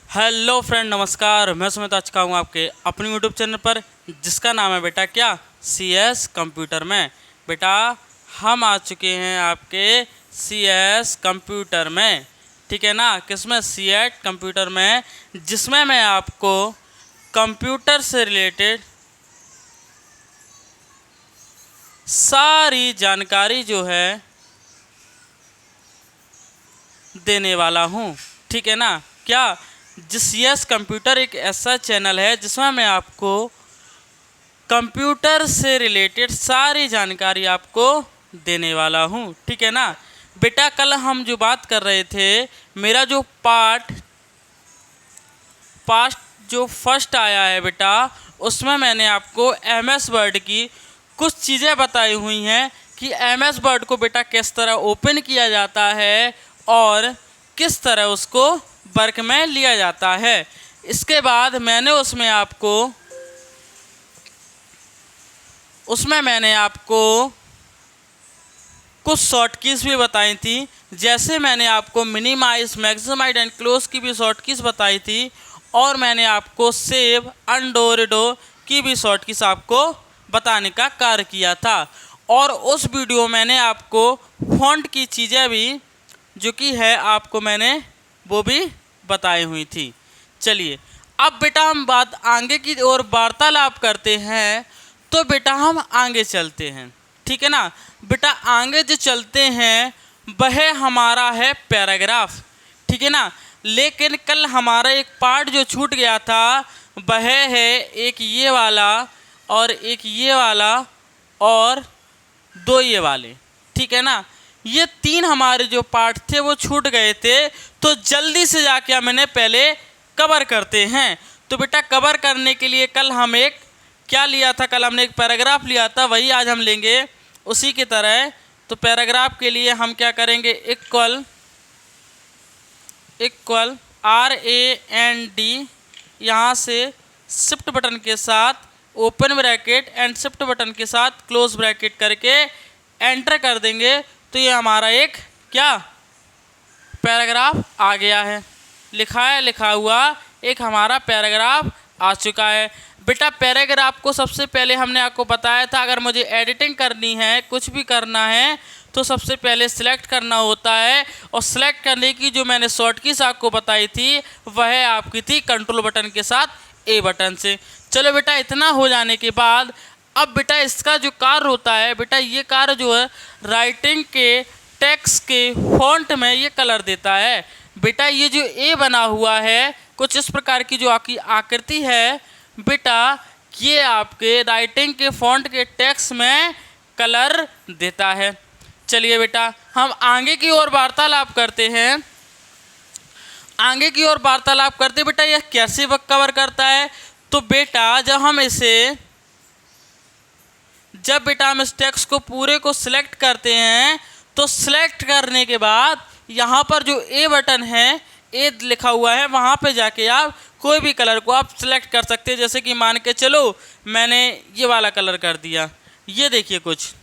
Hello friend, नमस्कार। मैं सुमित आज का हूँ आपके अपने यूट्यूब चैनल पर, जिसका नाम है बेटा क्या CS कंप्यूटर में। बेटा हम आ चुके हैं आपके CS कंप्यूटर में, ठीक है ना। किसमें? CS कंप्यूटर में, जिसमें मैं आपको कंप्यूटर से रिलेटेड सारी जानकारी जो है देने वाला हूँ, ठीक है ना। क्या CS कंप्यूटर एक ऐसा चैनल है जिसमें मैं आपको कंप्यूटर से रिलेटेड सारी जानकारी आपको देने वाला हूँ, ठीक है ना। बेटा कल हम जो बात कर रहे थे, मेरा जो पास्ट जो फर्स्ट आया है बेटा, उसमें मैंने आपको MS वर्ड की कुछ चीज़ें बताई हुई हैं कि MS वर्ड को बेटा किस तरह ओपन किया जाता है और किस तरह उसको वर्क में लिया जाता है। इसके बाद मैंने उसमें मैंने आपको कुछ शॉर्ट कीज भी बताई थी, जैसे मैंने आपको मिनिमाइज, मैक्सिमाइज एंड क्लोज की भी शॉर्ट कीज बताई थी, और मैंने आपको सेव, अनडो, रिडो की भी शॉर्ट कीज आपको बताने का कार्य किया था। और उस वीडियो मैंने आपको फॉन्ट की चीज़ें भी जो कि है आपको मैंने वो भी बताई हुई थी। चलिए अब बेटा हम बात आगे की ओर वार्तालाप करते हैं, तो बेटा हम आगे चलते हैं, ठीक है ना। बेटा आगे जो चलते हैं वह हमारा है पैराग्राफ, ठीक है ना। लेकिन कल हमारा एक पार्ट जो छूट गया था वह है एक ये वाला और एक ये वाला और दो ये वाले, ठीक है ना। ये तीन हमारे जो पार्ट थे वो छूट गए थे, तो जल्दी से जाके हमने पहले कवर करते हैं। तो बेटा कवर करने के लिए कल हम एक क्या लिया था, कल हमने एक पैराग्राफ लिया था, वही आज हम लेंगे उसी की तरह। तो पैराग्राफ के लिए हम क्या करेंगे, इक्वल RAND, यहाँ से शिफ्ट बटन के साथ open bracket and shift button के साथ क्लोज ब्रैकेट करके एंटर कर देंगे, तो ये हमारा एक क्या पैराग्राफ आ गया है। लिखा हुआ एक हमारा पैराग्राफ आ चुका है। बेटा पैराग्राफ को सबसे पहले हमने आपको बताया था, अगर मुझे एडिटिंग करनी है, कुछ भी करना है, तो सबसे पहले सिलेक्ट करना होता है। और सिलेक्ट करने की जो मैंने शॉर्ट कीज आपको बताई थी वह आपकी थी कंट्रोल बटन के साथ A बटन से। चलो बेटा इतना हो जाने के बाद अब बेटा इसका जो कार्य होता है, बेटा ये कार्य जो है राइटिंग के टेक्स्ट के फॉन्ट में ये कलर देता है। बेटा ये जो A बना हुआ है, कुछ इस प्रकार की जो आपकी आकृति है बेटा, ये आपके राइटिंग के फॉन्ट के टेक्स्ट में कलर देता है। चलिए बेटा हम आगे की ओर वार्तालाप करते हैं। बेटा यह कैसे कवर करता है, तो बेटा जब बेटा हम इस टेक्स्ट को पूरे को सिलेक्ट करते हैं, तो सिलेक्ट करने के बाद यहाँ पर जो A बटन है, A लिखा हुआ है, वहाँ पे जाके आप कोई भी कलर को आप सिलेक्ट कर सकते हैं। जैसे कि मान के चलो मैंने ये वाला कलर कर दिया, ये देखिए कुछ,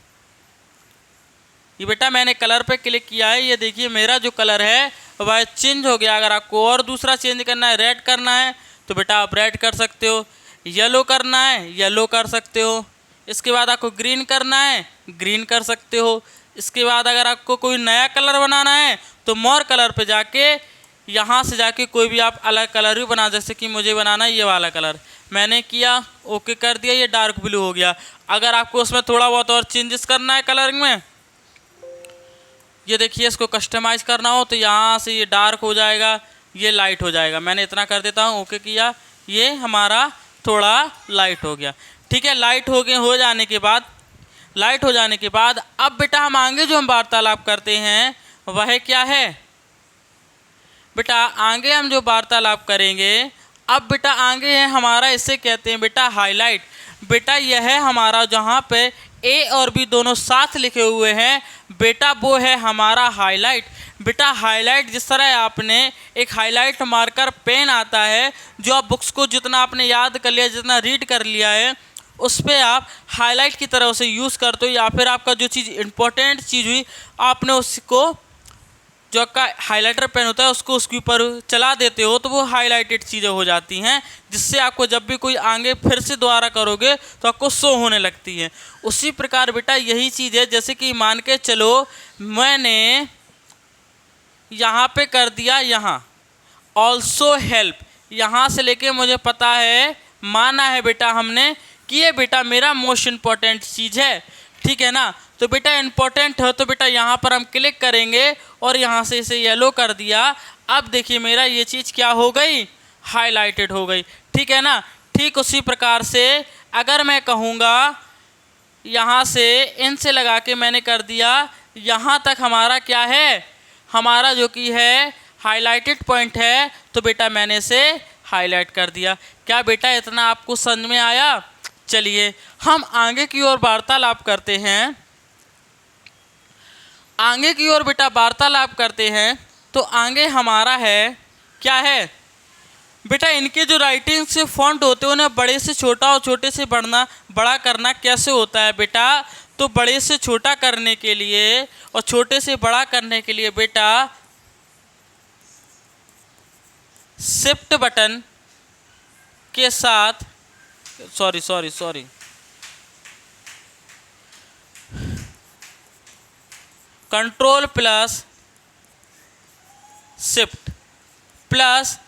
ये बेटा मैंने कलर पे क्लिक किया है, ये देखिए मेरा जो कलर है वह चेंज हो गया। अगर आपको और दूसरा चेंज करना है, रेड करना है, तो बेटा आप रेड कर सकते हो। येलो करना है, येलो कर सकते हो। इसके बाद आपको ग्रीन करना है, ग्रीन कर सकते हो। इसके बाद अगर आपको कोई नया कलर बनाना है, तो मोर कलर पे जाके यहाँ से जाके कोई भी आप अलग कलर भी बना, जैसे कि मुझे बनाना है ये वाला कलर, मैंने किया, ओके कर दिया, ये डार्क ब्लू हो गया। अगर आपको उसमें थोड़ा बहुत और चेंजेस करना है कलरिंग में, ये देखिए इसको कस्टमाइज़ करना हो, तो यहाँ से ये डार्क हो जाएगा, ये लाइट हो जाएगा। मैंने इतना कर देता हूँ, ओके किया, ये हमारा थोड़ा लाइट हो गया, ठीक है। लाइट हो जाने के बाद अब बेटा हम आगे जो हम वार्तालाप करते हैं वह क्या है, बेटा आगे हम जो वार्तालाप करेंगे, अब बेटा आगे है हमारा, इसे कहते हैं बेटा हाईलाइट। बेटा यह है हमारा जहाँ पे A और B दोनों साथ लिखे हुए हैं, बेटा वो है हमारा हाईलाइट। बेटा हाईलाइट जिस तरह आपने एक हाईलाइट मार्कर पेन आता है, जो आप बुक्स को जितना आपने याद कर लिया, जितना रीड कर लिया है, उस पर आप हाईलाइट की तरह उसे यूज़ करते हो, या फिर आपका जो चीज़ इंपॉर्टेंट चीज़ हुई आपने उसको जो आपका हाइलाइटर पेन होता है उसको उसके ऊपर चला देते हो तो वो हाईलाइटेड चीज़ें हो जाती हैं, जिससे आपको जब भी कोई आगे फिर से दोबारा करोगे तो आपको शो होने लगती है। उसी प्रकार बेटा यही चीज़ है, जैसे कि मान के चलो मैंने यहाँ पे कर दिया, यहाँ ऑल्सो हेल्प, यहाँ से लेके मुझे पता है, माना है बेटा हमने कि ये बेटा मेरा मोस्ट इम्पॉर्टेंट चीज़ है, ठीक है ना। तो बेटा इम्पोर्टेंट है तो बेटा यहाँ पर हम क्लिक करेंगे और यहाँ से इसे येलो कर दिया। अब देखिए मेरा ये चीज़ क्या हो गई, हाईलाइटेड हो गई, ठीक है ना। ठीक उसी प्रकार से अगर मैं कहूँगा यहाँ से इन से लगा के मैंने कर दिया, यहाँ तक हमारा क्या है, हमारा जो कि है हाईलाइटेड पॉइंट है, तो बेटा मैंने इसे हाईलाइट कर दिया। क्या बेटा इतना आपको समझ में आया? चलिए हम आगे की ओर वार्तालाप करते हैं। आगे की ओर बेटा वार्तालाप करते हैं तो आगे हमारा है क्या है बेटा, इनके जो राइटिंग से फॉन्ट होते हैं उन्हें बड़े से छोटा और छोटे से बड़ा करना कैसे होता है बेटा। तो बड़े से छोटा करने के लिए और छोटे से बड़ा करने के लिए बेटा शिफ्ट बटन के साथ sorry control plus shift plus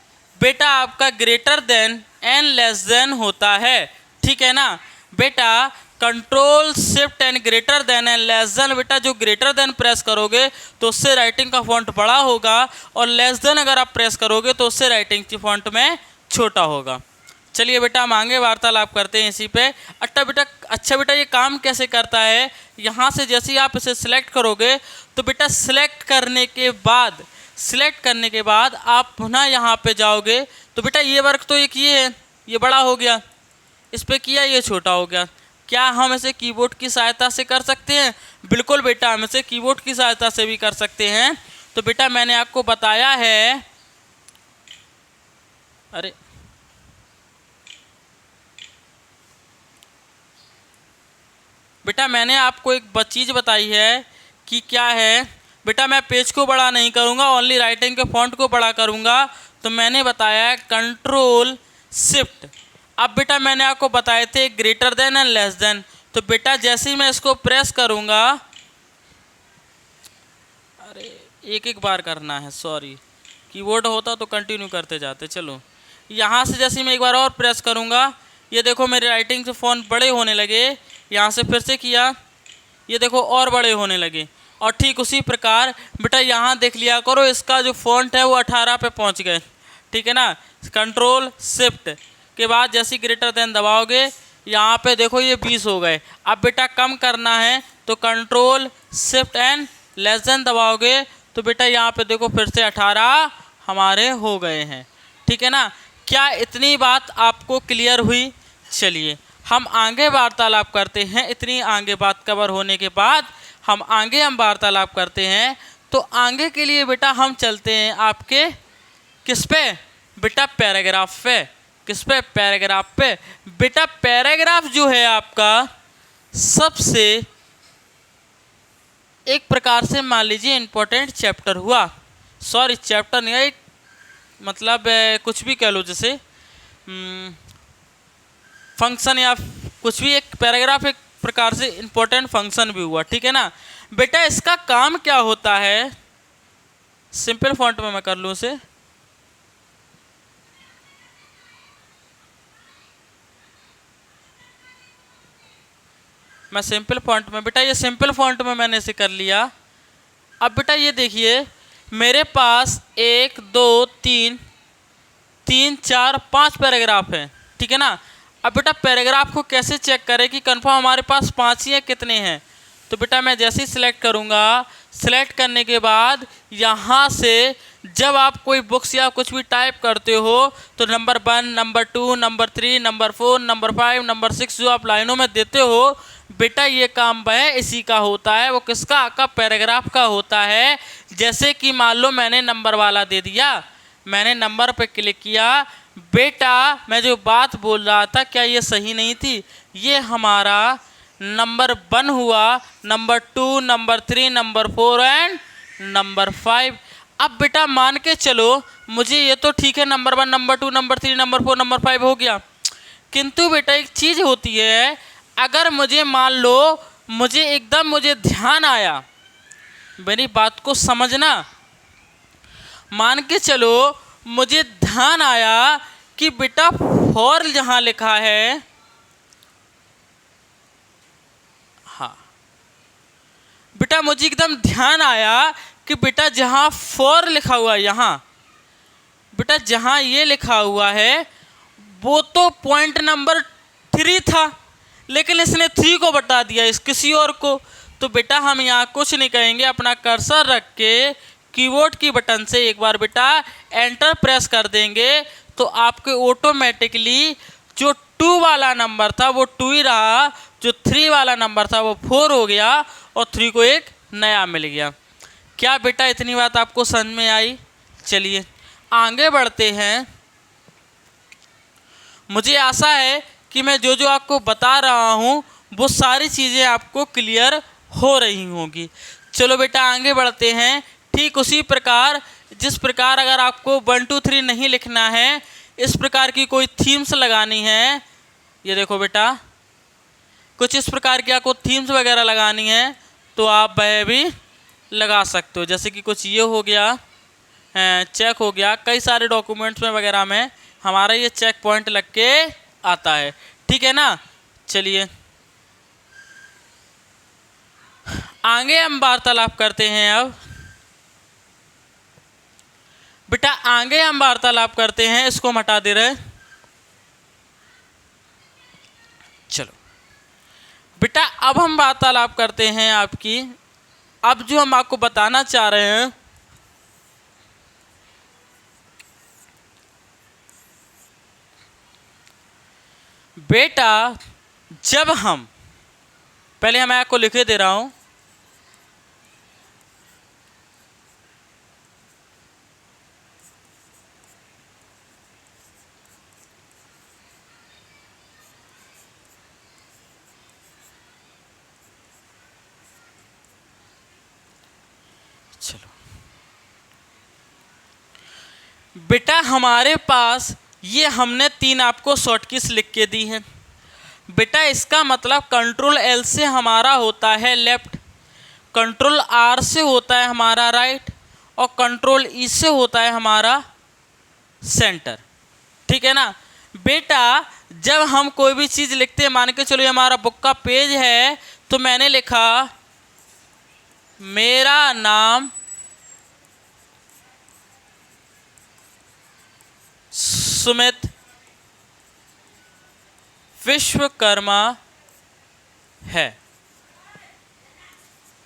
बेटा आपका greater than and less then होता है, ठीक है ना बेटा। Control shift and greater than and less then, बेटा जो ग्रेटर देन प्रेस करोगे तो उससे राइटिंग का फॉन्ट बड़ा होगा और लेस देन अगर आप प्रेस करोगे तो उससे राइटिंग की फॉन्ट में छोटा होगा। चलिए बेटा हम आगे वार्तालाप करते हैं इसी पे। अच्छा बेटा ये काम कैसे करता है, यहाँ से जैसे ही आप इसे सिलेक्ट करोगे तो बेटा सिलेक्ट करने के बाद आप पुनः यहाँ पे जाओगे तो बेटा ये वर्क तो ये किए हैं, ये बड़ा हो गया, इस पर किया ये छोटा हो गया। क्या हम इसे कीबोर्ड की सहायता से कर सकते हैं? बिल्कुल बेटा हम इसे कीबोर्ड की सहायता से भी कर सकते हैं। तो बेटा मैंने आपको बताया है, अरे बेटा मैंने आपको एक चीज़ बताई है कि क्या है बेटा, मैं पेज को बड़ा नहीं करूँगा, ओनली राइटिंग के फॉन्ट को बड़ा करूँगा। तो मैंने बताया कंट्रोल शिफ्ट। अब बेटा मैंने आपको बताए थे greater than and less then, तो बेटा जैसे ही मैं इसको प्रेस करूँगा, अरे एक बार करना है, सॉरी कीबोर्ड होता तो कंटिन्यू करते जाते। चलो यहाँ से जैसे ही मैं एक बार और प्रेस करूँगा, ये देखो मेरे राइटिंग के फॉन्ट बड़े होने लगे। यहाँ से फिर से किया, ये देखो और बड़े होने लगे। और ठीक उसी प्रकार बेटा यहाँ देख लिया करो, इसका जो फॉन्ट है वो 18 पे पहुँच गए, ठीक है ना। कंट्रोल शिफ्ट के बाद जैसे ग्रेटर देन दबाओगे, यहाँ पे देखो ये 20 हो गए। अब बेटा कम करना है तो control shift and less than दबाओगे तो बेटा यहाँ पे देखो फिर से 18 हमारे हो गए हैं, ठीक है ना। क्या इतनी बात आपको क्लियर हुई? चलिए हम आगे वार्तालाप करते हैं। इतनी आगे बात कवर होने के बाद हम वार्तालाप करते हैं। तो आगे के लिए बेटा हम चलते हैं आपके किस पे बेटा, पैराग्राफ पे। किस पे? पैराग्राफ पे। बेटा पैराग्राफ जो है आपका सबसे एक प्रकार से मान लीजिए इम्पोर्टेंट चैप्टर हुआ, सॉरी चैप्टर नहीं, मतलब कुछ भी कह लो, जैसे फंक्शन या कुछ भी। एक पैराग्राफ एक प्रकार से इम्पोर्टेंट फंक्शन भी हुआ, ठीक है ना बेटा। इसका काम क्या होता है, सिंपल फॉन्ट में मैं कर लूँ इसे, मैं सिंपल फॉन्ट में बेटा, ये सिंपल फॉन्ट में मैंने इसे कर लिया। अब बेटा ये देखिए मेरे पास 1 2 3 4 5 पैराग्राफ हैं, ठीक है ना। अब बेटा पैराग्राफ को कैसे चेक करें कि कंफर्म हमारे पास 5 ही हैं, कितने हैं। तो बेटा मैं जैसे ही सिलेक्ट करूँगा, सिलेक्ट करने के बाद यहाँ से जब आप कोई बुक्स या कुछ भी टाइप करते हो तो number 1, number 2, number 3, number 4, number 5, number 6 जो आप लाइनों में देते हो बेटा, ये काम वह इसी का होता है। वो किसका? आपका पैराग्राफ का होता है। जैसे कि मान लो मैंने नंबर वाला दे दिया, मैंने नंबर पे क्लिक किया, बेटा मैं जो बात बोल रहा था क्या ये सही नहीं थी? ये हमारा नंबर 1 हुआ, number 2, number 3, number 4 and number 5। अब बेटा मान के चलो मुझे ये तो ठीक है, number 1, number 2, number 3, number 4, number 5 हो गया, किंतु बेटा एक चीज़ होती है, अगर मुझे मान लो मुझे ध्यान आया, मेरी बात को समझना, मान के चलो मुझे ध्यान आया कि बेटा फॉर जहाँ लिखा है, हाँ बेटा मुझे एकदम ध्यान आया कि बेटा जहाँ फॉर लिखा हुआ है, यहाँ बेटा जहाँ ये लिखा हुआ है वो तो पॉइंट नंबर 3 था, लेकिन इसने 3 को बता दिया इस किसी और को। तो बेटा हम यहाँ कुछ नहीं कहेंगे, अपना कर्सर रख के कीबोर्ड की बटन से एक बार बेटा एंटर प्रेस कर देंगे तो आपके ऑटोमेटिकली जो 2 वाला नंबर था वो 2 ही रहा, जो 3 वाला नंबर था वो 4 हो गया और 3 को एक नया मिल गया। क्या बेटा इतनी बात आपको समझ में आई? चलिए आगे बढ़ते हैं। मुझे आशा है कि मैं जो जो आपको बता रहा हूँ वो सारी चीज़ें आपको क्लियर हो रही होंगी। चलो बेटा आगे बढ़ते हैं। ठीक उसी प्रकार जिस प्रकार अगर आपको 1 2 3 नहीं लिखना है, इस प्रकार की कोई थीम्स लगानी है, ये देखो बेटा कुछ इस प्रकार की आपको थीम्स वगैरह लगानी है तो आप वह भी लगा सकते हो। जैसे कि कुछ ये हो गया, चेक हो गया, कई सारे डॉक्यूमेंट्स में वगैरह में हमारा ये चेक पॉइंट लग के आता है, ठीक है ना। चलिए आगे हम वार्तालाप करते हैं। अब बेटा आगे हम वार्तालाप करते हैं, इसको हम हटा दे रहे। चलो बेटा अब हम वार्तालाप करते हैं आपकी, अब जो हम आपको बताना चाह रहे हैं, बेटा जब हम पहले मैं आपको लिखे दे रहा हूं, चलो बेटा हमारे पास ये हमने 3 आपको शॉर्टकीज लिख के दी हैं। बेटा इसका मतलब कंट्रोल L से हमारा होता है लेफ्ट, कंट्रोल R से होता है हमारा राइट और कंट्रोल E से होता है हमारा सेंटर, ठीक है ना। बेटा जब हम कोई भी चीज़ लिखते हैं, मान के चलो ये हमारा बुक का पेज है, तो मैंने लिखा मेरा नाम सुमित विश्वकर्मा है,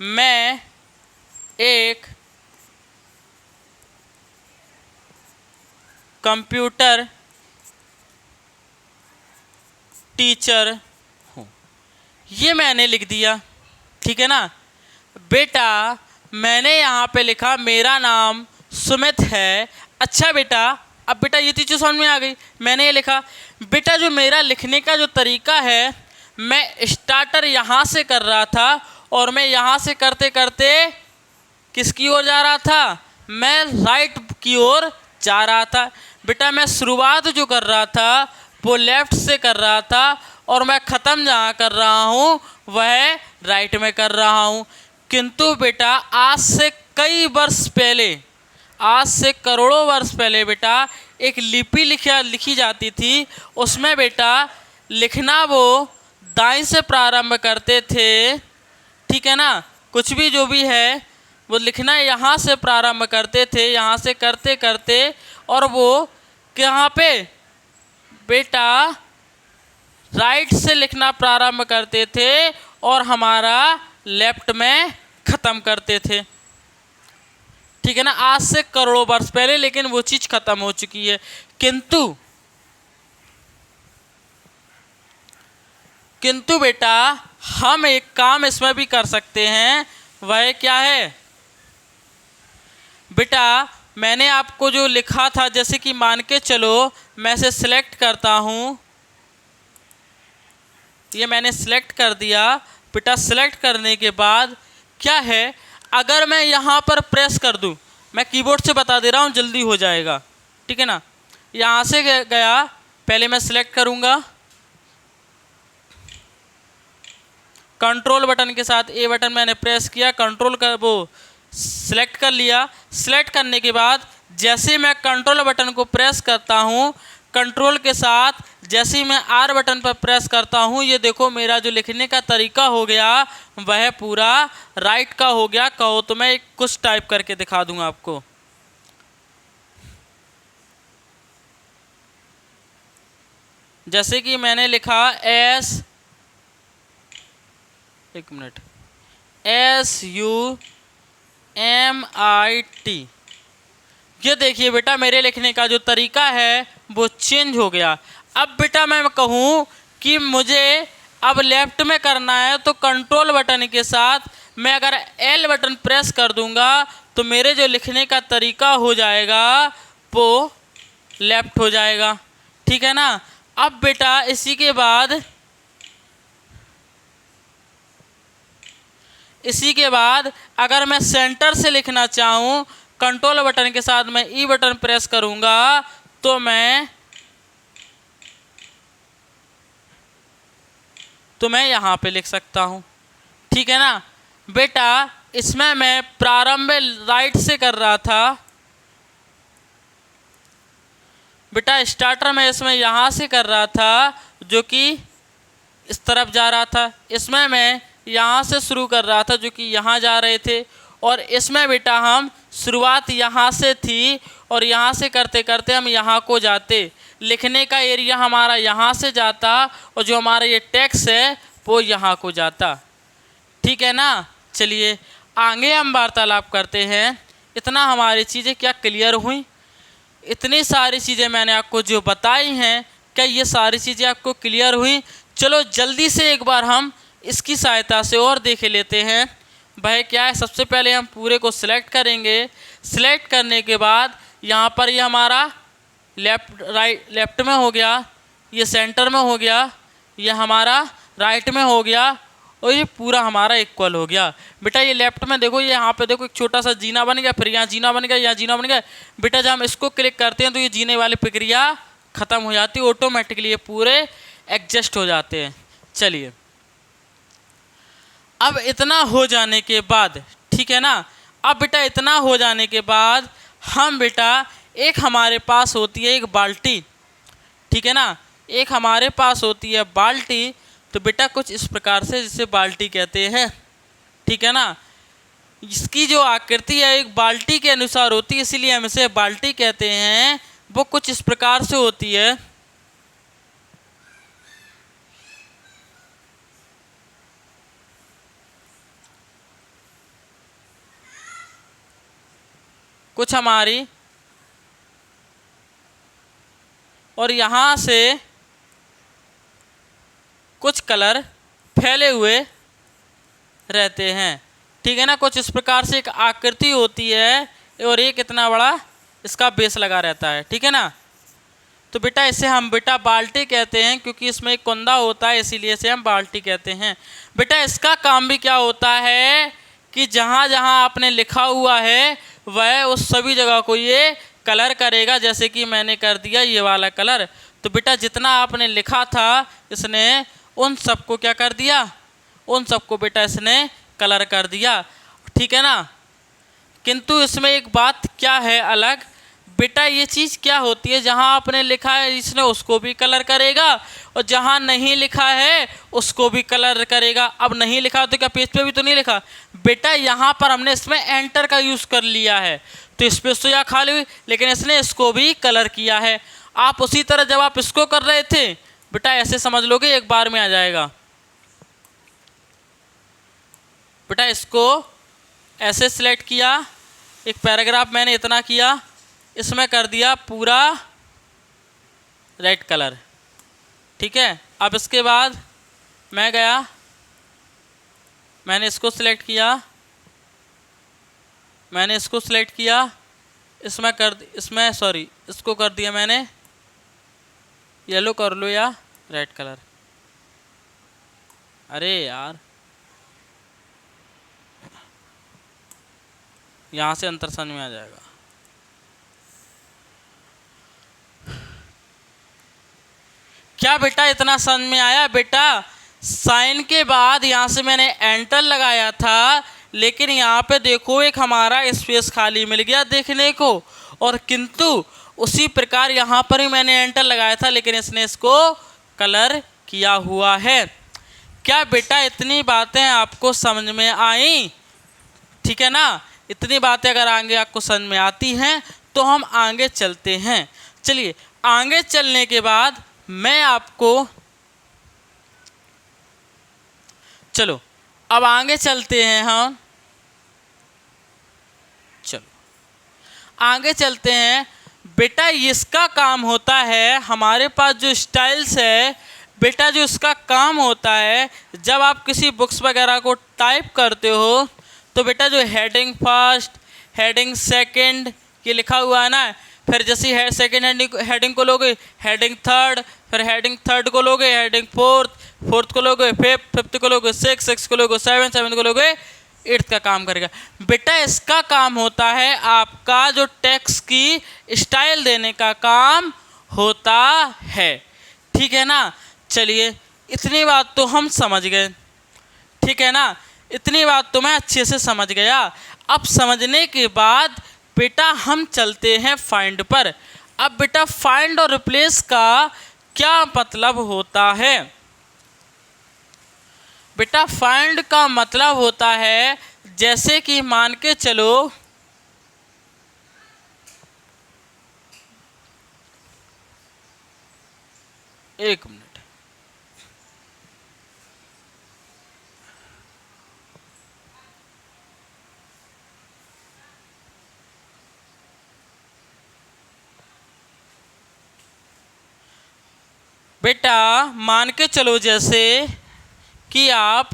मैं एक कंप्यूटर टीचर हूँ, ये मैंने लिख दिया, ठीक है ना। बेटा मैंने यहाँ पे लिखा मेरा नाम सुमित है। अच्छा बेटा अब बेटा ये चीज़ समझ में आ गई, मैंने ये लिखा। बेटा जो मेरा लिखने का जो तरीका है, मैं स्टार्टर यहाँ से कर रहा था और मैं यहाँ से करते करते किसकी ओर जा रहा था, मैं राइट की ओर जा रहा था। बेटा मैं शुरुआत जो कर रहा था वो लेफ़्ट से कर रहा था और मैं ख़त्म जहाँ कर रहा हूँ वह राइट में कर रहा हूँ। किंतु बेटा आज से कई वर्ष पहले, आज से करोड़ों वर्ष पहले बेटा एक लिपि लिखी जाती थी, उसमें बेटा लिखना वो दाएं से प्रारंभ करते थे, ठीक है ना। कुछ भी जो भी है वो लिखना यहाँ से प्रारंभ करते थे, यहाँ से करते करते और वो कहाँ पे बेटा राइट से लिखना प्रारंभ करते थे और हमारा लेफ्ट में ख़त्म करते थे, ठीक है ना। आज से करोड़ों वर्ष पहले, लेकिन वो चीज़ ख़त्म हो चुकी है। किंतु बेटा हम एक काम इसमें भी कर सकते हैं, वह क्या है बेटा, मैंने आपको जो लिखा था, जैसे कि मान के चलो मैं इसे सिलेक्ट करता हूँ, ये मैंने सिलेक्ट कर दिया। बेटा सिलेक्ट करने के बाद क्या है, अगर मैं यहाँ पर प्रेस कर दूँ मैं कीबोर्ड से बता दे रहा हूँ, जल्दी हो जाएगा, ठीक है ना। यहाँ से गया, पहले मैं सिलेक्ट करूँगा, कंट्रोल बटन के साथ ए बटन मैंने प्रेस किया, कंट्रोल कर वो सिलेक्ट कर लिया। सिलेक्ट करने के बाद जैसे मैं कंट्रोल बटन को प्रेस करता हूँ, कंट्रोल के साथ जैसे ही मैं आर बटन पर प्रेस करता हूँ, ये देखो मेरा जो लिखने का तरीका हो गया वह पूरा राइट का हो गया। कहो तो मैं कुछ टाइप करके दिखा दूंगा आपको। जैसे कि मैंने लिखा SUMIT, ये देखिए बेटा मेरे लिखने का जो तरीका है वो चेंज हो गया। अब बेटा मैं कहूँ कि मुझे अब लेफ्ट में करना है तो कंट्रोल बटन के साथ मैं अगर L बटन प्रेस कर दूंगा तो मेरे जो लिखने का तरीका हो जाएगा वो लेफ्ट हो जाएगा, ठीक है ना। अब बेटा इसी के बाद अगर मैं सेंटर से लिखना चाहूँ, कंट्रोल बटन के साथ मैं ई बटन प्रेस करूँगा तो मैं यहाँ पे लिख सकता हूँ, ठीक है ना। बेटा इसमें मैं प्रारंभ राइट से कर रहा था, बेटा स्टार्टर में इसमें यहाँ से कर रहा था जो कि इस तरफ जा रहा था, इसमें मैं यहाँ से शुरू कर रहा था जो कि यहाँ जा रहे थे, और इसमें बेटा हम शुरुआत यहाँ से थी और यहाँ से करते करते हम यहाँ को जाते, लिखने का एरिया हमारा यहाँ से जाता और जो हमारा ये टेक्स्ट है वो यहाँ को जाता, ठीक है ना। चलिए आगे हम वार्तालाप करते हैं। इतना हमारी चीज़ें क्या क्लियर हुई? इतनी सारी चीज़ें मैंने आपको जो बताई हैं, क्या ये सारी चीज़ें आपको क्लियर हुई? चलो जल्दी से एक बार हम इसकी सहायता से और देख लेते हैं। वह क्या है, सबसे पहले हम पूरे को सिलेक्ट करेंगे। सिलेक्ट करने के बाद यहाँ पर ये हमारा लेफ्ट में हो गया, ये सेंटर में हो गया, ये हमारा राइट में हो गया और ये पूरा हमारा इक्वल हो गया। बेटा ये लेफ्ट में देखो, ये यहाँ पे देखो एक छोटा सा जीना बन गया, फिर यहाँ जीना बन गया, यहाँ जीना बन गया। बेटा जब हम इसको क्लिक करते हैं तो ये जीने वाली प्रक्रिया ख़त्म हो जाती है, ऑटोमेटिकली ये पूरे एडजस्ट हो जाते हैं। चलिए अब इतना हो जाने के बाद, ठीक है ना, अब बेटा इतना हो जाने के बाद हम बेटा एक हमारे पास होती है एक बाल्टी, ठीक है ना, एक हमारे पास होती है बाल्टी। तो बेटा कुछ इस प्रकार से जिसे बाल्टी कहते हैं, ठीक है ना। इसकी जो आकृति है एक बाल्टी के अनुसार होती है, इसीलिए हम इसे बाल्टी कहते हैं। वो कुछ इस प्रकार से होती है। कुछ हमारी और यहाँ से कुछ कलर फैले हुए रहते हैं, ठीक है ना। कुछ इस प्रकार से एक आकृति होती है और एक इतना बड़ा इसका बेस लगा रहता है, ठीक है ना। तो बेटा इसे हम बेटा बाल्टी कहते हैं, क्योंकि इसमें एक कुंदा होता है इसीलिए इसे हम बाल्टी कहते हैं। बेटा इसका काम भी क्या होता है कि जहाँ जहाँ आपने लिखा हुआ है वह उस सभी जगह को ये कलर करेगा। जैसे कि मैंने कर दिया ये वाला कलर, तो बेटा जितना आपने लिखा था इसने उन सबको क्या कर दिया, उन सबको बेटा इसने कलर कर दिया, ठीक है ना। किंतु इसमें एक बात क्या है अलग, बेटा ये चीज़ क्या होती है, जहाँ आपने लिखा है इसने उसको भी कलर करेगा और जहाँ नहीं लिखा है उसको भी कलर करेगा। अब नहीं लिखा तो क्या पेज पे भी तो नहीं लिखा, बेटा यहाँ पर हमने इसमें एंटर का यूज़ कर लिया है तो स्पेस तो यहाँ खाली हुई, लेकिन इसने इसको भी कलर किया है। आप उसी तरह जब आप इसको कर रहे थे बेटा ऐसे समझ लोगे एक बार में आ जाएगा। बेटा इसको ऐसे सिलेक्ट किया, एक पैराग्राफ मैंने इतना किया, इसमें कर दिया पूरा रेड कलर, ठीक है। अब इसके बाद मैं गया, मैंने इसको सिलेक्ट किया, मैंने इसको सिलेक्ट किया, इसको कर दिया मैंने येलो कर लो या रेड कलर। अरे यार यहाँ से अंतर समझ में आ जाएगा। क्या बेटा इतना समझ में आया? बेटा साइन के बाद यहाँ से मैंने एंटर लगाया था, लेकिन यहाँ पे देखो एक हमारा स्पेस खाली मिल गया देखने को, और किंतु उसी प्रकार यहाँ पर ही मैंने एंटर लगाया था, लेकिन इसने इसको कलर किया हुआ है। क्या बेटा इतनी बातें आपको समझ में आई? ठीक है ना? इतनी बातें अगर आगे आपको समझ में आती हैं तो हम आगे चलते हैं। चलिए आगे चलने के बाद मैं आपको, चलो अब आगे चलते हैं हम, चलो आगे चलते हैं। बेटा इसका काम होता है, हमारे पास जो स्टाइल्स है बेटा, जो इसका काम होता है जब आप किसी बुक्स वगैरह को टाइप करते हो तो बेटा जो हेडिंग फर्स्ट, हेडिंग सेकंड ये लिखा हुआ है ना, फिर जैसे सेकंड हेडिंग को लोगे हेडिंग थर्ड, फिर हेडिंग थर्ड को लोगे हेडिंग फोर्थ, फोर्थ को लोगे फिफ्थ, फिफ्थ को लोगे सिक्स, सिक्स को लोगे सेवन, सेवन को लोगे एट्थ का काम करेगा। बेटा इसका काम होता है आपका जो टेक्स्ट की स्टाइल देने का काम होता है। ठीक है ना? चलिए इतनी बात तो हम समझ गए। ठीक है ना? इतनी बात तो मैं अच्छे से समझ गया। अब समझने के बाद बेटा हम चलते हैं फाइंड पर। अब बेटा फाइंड और रिप्लेस का क्या मतलब होता है? बेटा फाइंड का मतलब होता है, जैसे कि मान के चलो एक मिनट, बेटा मान के चलो जैसे कि आप,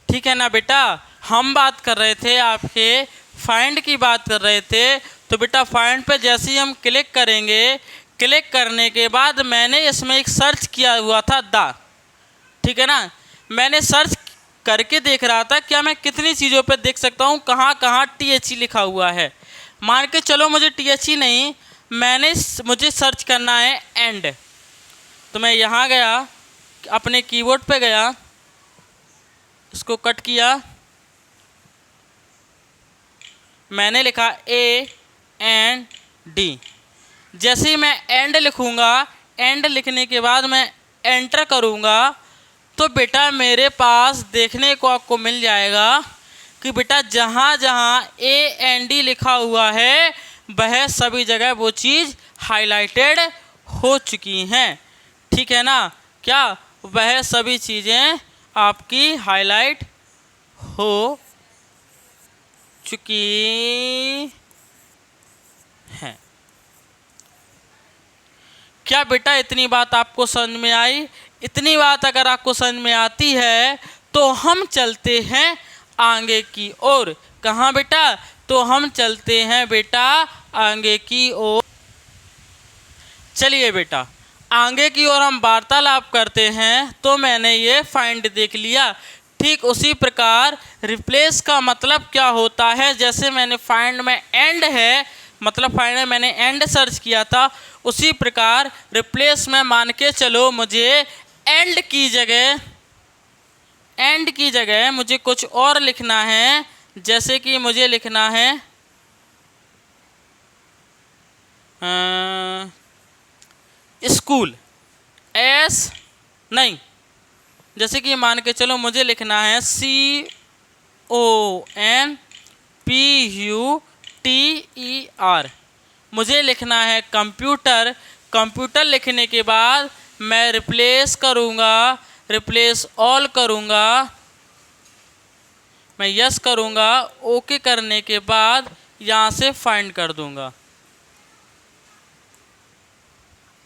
ठीक है ना बेटा, हम बात कर रहे थे आपके फाइंड की बात कर रहे थे, तो बेटा फाइंड पे जैसे ही हम क्लिक करेंगे, क्लिक करने के बाद मैंने इसमें एक सर्च किया हुआ था द, ठीक है ना, मैंने सर्च करके देख रहा था क्या मैं कितनी चीज़ों पे देख सकता हूँ कहाँ कहाँ THE लिखा हुआ है। मान के चलो मुझे THE नहीं, मुझे सर्च करना है एंड, तो मैं यहाँ गया, अपने कीबोर्ड पे गया, इसको कट किया, मैंने लिखा AND। जैसे ही मैं एंड लिखूँगा, एंड लिखने के बाद मैं एंटर करूँगा, तो बेटा मेरे पास देखने को आपको मिल जाएगा कि बेटा जहाँ जहाँ AND लिखा हुआ है वह सभी जगह वो चीज़ हाईलाइटेड हो चुकी हैं। ठीक है ना? क्या वह सभी चीज़ें आपकी हाईलाइट हो चुकी हैं। क्या बेटा इतनी बात आपको समझ में आई? इतनी बात अगर आपको समझ में आती है तो हम चलते हैं आगे की ओर। कहाँ बेटा? तो हम चलते हैं बेटा आगे की ओर। चलिए बेटा आगे की ओर हम वार्तालाप करते हैं। तो मैंने ये फाइंड देख लिया, ठीक उसी प्रकार रिप्लेस का मतलब क्या होता है। जैसे मैंने फाइंड में एंड है, मतलब फाइंड में मैंने एंड सर्च किया था, उसी प्रकार रिप्लेस में मान के चलो मुझे एंड की जगह मुझे कुछ और लिखना है। जैसे कि मुझे लिखना है स्कूल, जैसे कि मान के चलो मुझे लिखना है CONPUTER। मुझे लिखना है कंप्यूटर। कंप्यूटर लिखने के बाद मैं रिप्लेस करूँगा, रिप्लेस ऑल करूँगा, मैं यस करूँगा, ओके करने के बाद यहाँ से फाइंड कर दूँगा।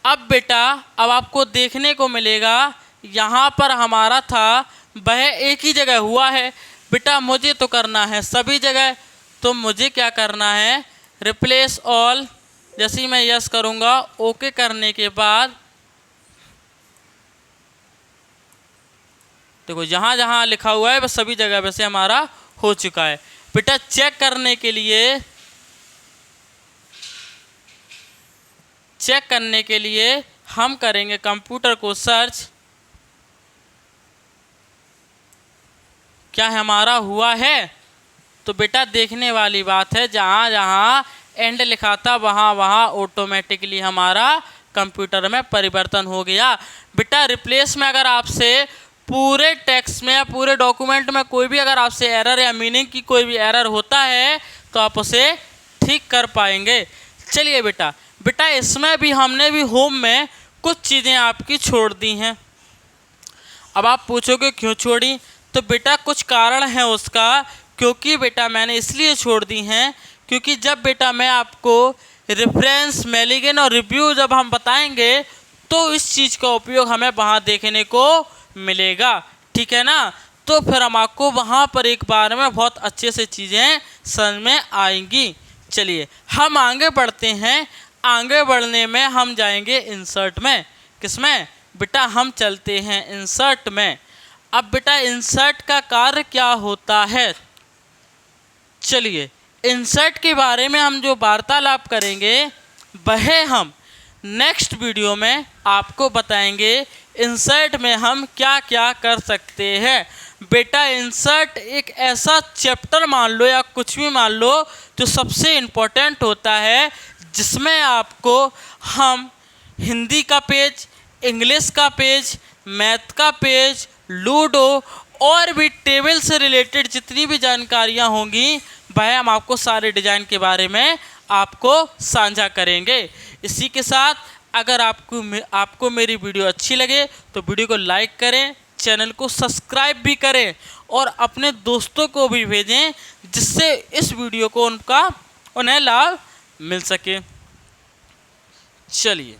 अब बेटा अब आपको देखने को मिलेगा यहाँ पर हमारा था वह एक ही जगह हुआ है। बेटा मुझे तो करना है सभी जगह, तो मुझे क्या करना है, रिप्लेस ऑल, जैसे ही मैं यस करूँगा, ओके करने के बाद देखो जहाँ जहाँ लिखा हुआ है वह सभी जगह वैसे हमारा हो चुका है। बेटा चेक करने के लिए चेक करने के लिए हम करेंगे कंप्यूटर को सर्च, क्या हमारा हुआ है? तो बेटा देखने वाली बात है, जहाँ जहाँ एंड लिखा था वहाँ वहाँ ऑटोमेटिकली हमारा कंप्यूटर में परिवर्तन हो गया। बेटा रिप्लेस में अगर आपसे पूरे टेक्स्ट में या पूरे डॉक्यूमेंट में कोई भी अगर आपसे एरर या मीनिंग की कोई भी एरर होता है तो आप उसे ठीक कर पाएंगे। चलिए बेटा इसमें भी हमने भी होम में कुछ चीज़ें आपकी छोड़ दी हैं। अब आप पूछोगे क्यों छोड़ी? तो बेटा कुछ कारण है उसका, क्योंकि बेटा मैंने इसलिए छोड़ दी हैं क्योंकि जब बेटा मैं आपको रेफरेंस, मेलिगन और रिव्यू जब हम बताएंगे तो इस चीज़ का उपयोग हमें वहाँ देखने को मिलेगा, ठीक है ना। तो फिर हम आपको वहाँ पर एक बार में बहुत अच्छे से चीज़ें समझ में आएंगी। चलिए हम आगे बढ़ते हैं। आगे बढ़ने में हम जाएंगे इंसर्ट में। किसमें? बेटा हम चलते हैं इंसर्ट में। अब बेटा इंसर्ट का कार्य क्या होता है? चलिए इंसर्ट के बारे में हम जो वार्तालाप करेंगे वह हम नेक्स्ट वीडियो में आपको बताएंगे। इंसर्ट में हम क्या क्या कर सकते हैं। बेटा इंसर्ट एक ऐसा चैप्टर मान लो या कुछ भी मान लो जो सबसे इम्पोर्टेंट होता है, जिसमें आपको हम हिंदी का पेज, इंग्लिश का पेज, मैथ का पेज, लूडो और भी टेबल से रिलेटेड जितनी भी जानकारियाँ होंगी वह हम आपको सारे डिज़ाइन के बारे में आपको साझा करेंगे। इसी के साथ अगर आपको मेरी वीडियो अच्छी लगे तो वीडियो को लाइक करें, चैनल को सब्सक्राइब भी करें और अपने दोस्तों को भी भेजें, जिससे इस वीडियो को उन्हें लाभ मिल सके। चलिए।